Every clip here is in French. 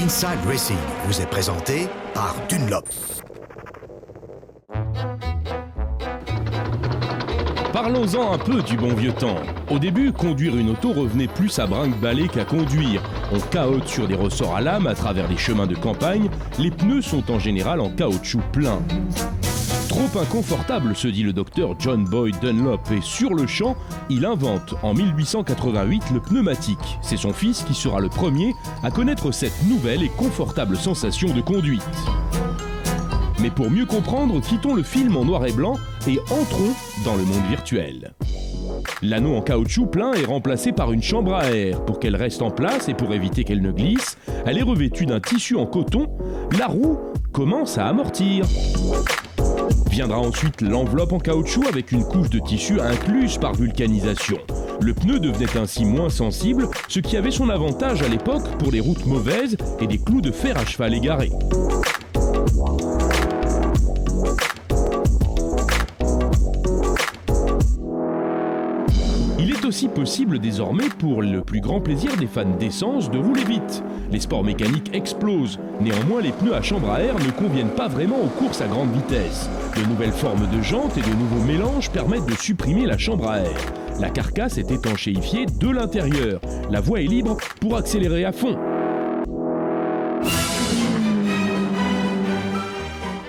Inside Racing vous est présenté par Dunlop. Parlons-en un peu du bon vieux temps. Au début, conduire une auto revenait plus à brinque-baller qu'à conduire. On cahote sur des ressorts à lame à travers des chemins de campagne. Les pneus sont en général en caoutchouc plein. Trop inconfortable, se dit le docteur John Boyd Dunlop, et sur le champ, il invente en 1888 le pneumatique. C'est son fils qui sera le premier à connaître cette nouvelle et confortable sensation de conduite. Mais pour mieux comprendre, quittons le film en noir et blanc et entrons dans le monde virtuel. L'anneau en caoutchouc plein est remplacé par une chambre à air. Pour qu'elle reste en place et pour éviter qu'elle ne glisse, elle est revêtue d'un tissu en coton. La roue commence à amortir. Viendra ensuite l'enveloppe en caoutchouc avec une couche de tissu incluse par vulcanisation. Le pneu devenait ainsi moins sensible, ce qui avait son avantage à l'époque pour les routes mauvaises et des clous de fer à cheval égarés. Il est aussi possible désormais, pour le plus grand plaisir des fans d'essence, de rouler vite. Les sports mécaniques explosent. Néanmoins, les pneus à chambre à air ne conviennent pas vraiment aux courses à grande vitesse. De nouvelles formes de jantes et de nouveaux mélanges permettent de supprimer la chambre à air. La carcasse est étanchéifiée de l'intérieur. La voie est libre pour accélérer à fond.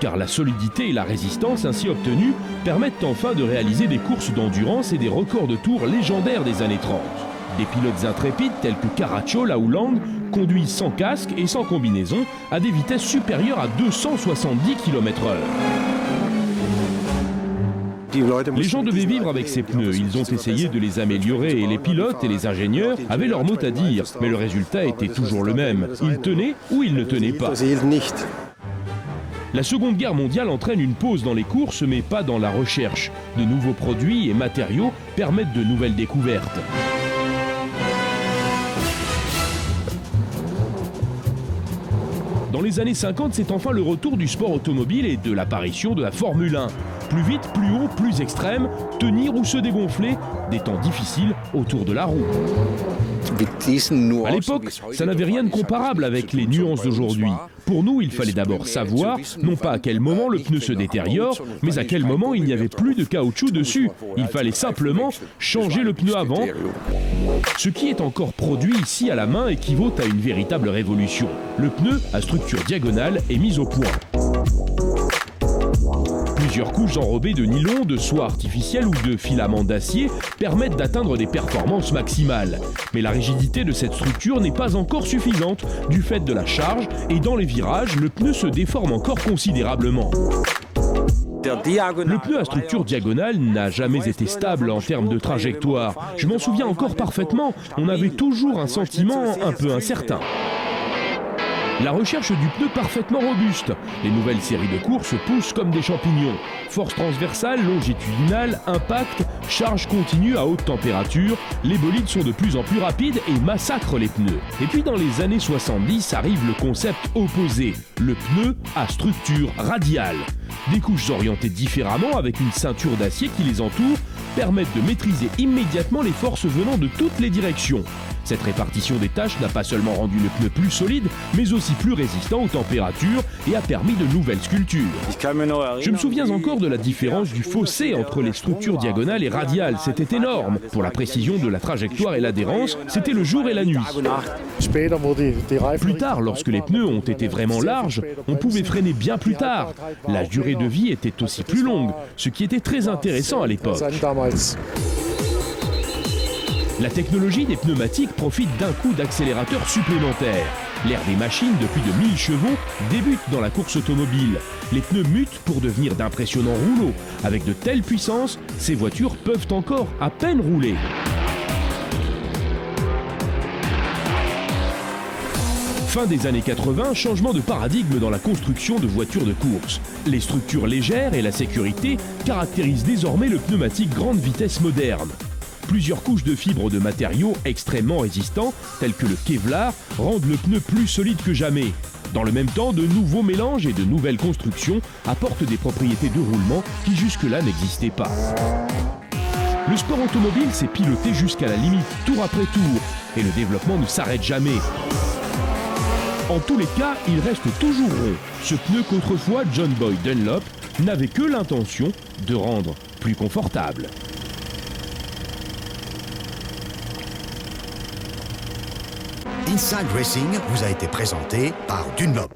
Car la solidité et la résistance ainsi obtenues permettent enfin de réaliser des courses d'endurance et des records de tours légendaires des années 30. Des pilotes intrépides tels que Caracciola ou Land conduisent sans casque et sans combinaison à des vitesses supérieures à 270 km/h. Les gens devaient vivre avec ces pneus, ils ont essayé de les améliorer et les pilotes et les ingénieurs avaient leur mot à dire, mais le résultat était toujours le même. Ils tenaient ou ils ne tenaient pas. La Seconde Guerre mondiale entraîne une pause dans les courses, mais pas dans la recherche. De nouveaux produits et matériaux permettent de nouvelles découvertes. Dans les années 50, c'est enfin le retour du sport automobile et de l'apparition de la Formule 1. Plus vite, plus haut, plus extrême, tenir ou se dégonfler, des temps difficiles autour de la roue. À l'époque, ça n'avait rien de comparable avec les nuances d'aujourd'hui. Pour nous, il fallait d'abord savoir, non pas à quel moment le pneu se détériore, mais à quel moment il n'y avait plus de caoutchouc dessus. Il fallait simplement changer le pneu avant. Ce qui est encore produit ici à la main équivaut à une véritable révolution. Le pneu à structure diagonale est mis au point. Plusieurs couches enrobées de nylon, de soie artificielle ou de filaments d'acier permettent d'atteindre des performances maximales. Mais la rigidité de cette structure n'est pas encore suffisante du fait de la charge et dans les virages, le pneu se déforme encore considérablement. Le pneu à structure diagonale n'a jamais été stable en termes de trajectoire. Je m'en souviens encore parfaitement, on avait toujours un sentiment un peu incertain. La recherche du pneu parfaitement robuste. Les nouvelles séries de courses poussent comme des champignons. Force transversale, longitudinale, impact, charge continue à haute température. Les bolides sont de plus en plus rapides et massacrent les pneus. Et puis dans les années 70 arrive le concept opposé, le pneu à structure radiale. Des couches orientées différemment avec une ceinture d'acier qui les entoure permettent de maîtriser immédiatement les forces venant de toutes les directions. Cette répartition des tâches n'a pas seulement rendu le pneu plus solide, mais aussi plus résistant aux températures et a permis de nouvelles sculptures. Je me souviens encore de la différence du fossé entre les structures diagonales et radiales. C'était énorme. Pour la précision de la trajectoire et l'adhérence, c'était le jour et la nuit. Plus tard, lorsque les pneus ont été vraiment larges, on pouvait freiner bien plus tard. La durée de vie était aussi plus longue, ce qui était très intéressant à l'époque. La technologie des pneumatiques profite d'un coup d'accélérateur supplémentaire. L'ère des machines de plus de 1000 chevaux débute dans la course automobile. Les pneus mutent pour devenir d'impressionnants rouleaux. Avec de telles puissances, ces voitures peuvent encore à peine rouler. Fin des années 80, changement de paradigme dans la construction de voitures de course. Les structures légères et la sécurité caractérisent désormais le pneumatique grande vitesse moderne. Plusieurs couches de fibres de matériaux extrêmement résistants, tels que le Kevlar, rendent le pneu plus solide que jamais. Dans le même temps, de nouveaux mélanges et de nouvelles constructions apportent des propriétés de roulement qui jusque-là n'existaient pas. Le sport automobile s'est piloté jusqu'à la limite, tour après tour, et le développement ne s'arrête jamais. En tous les cas, il reste toujours rond. Ce pneu qu'autrefois John Boy Dunlop n'avait que l'intention de rendre plus confortable. Inside Racing vous a été présenté par Dunlop.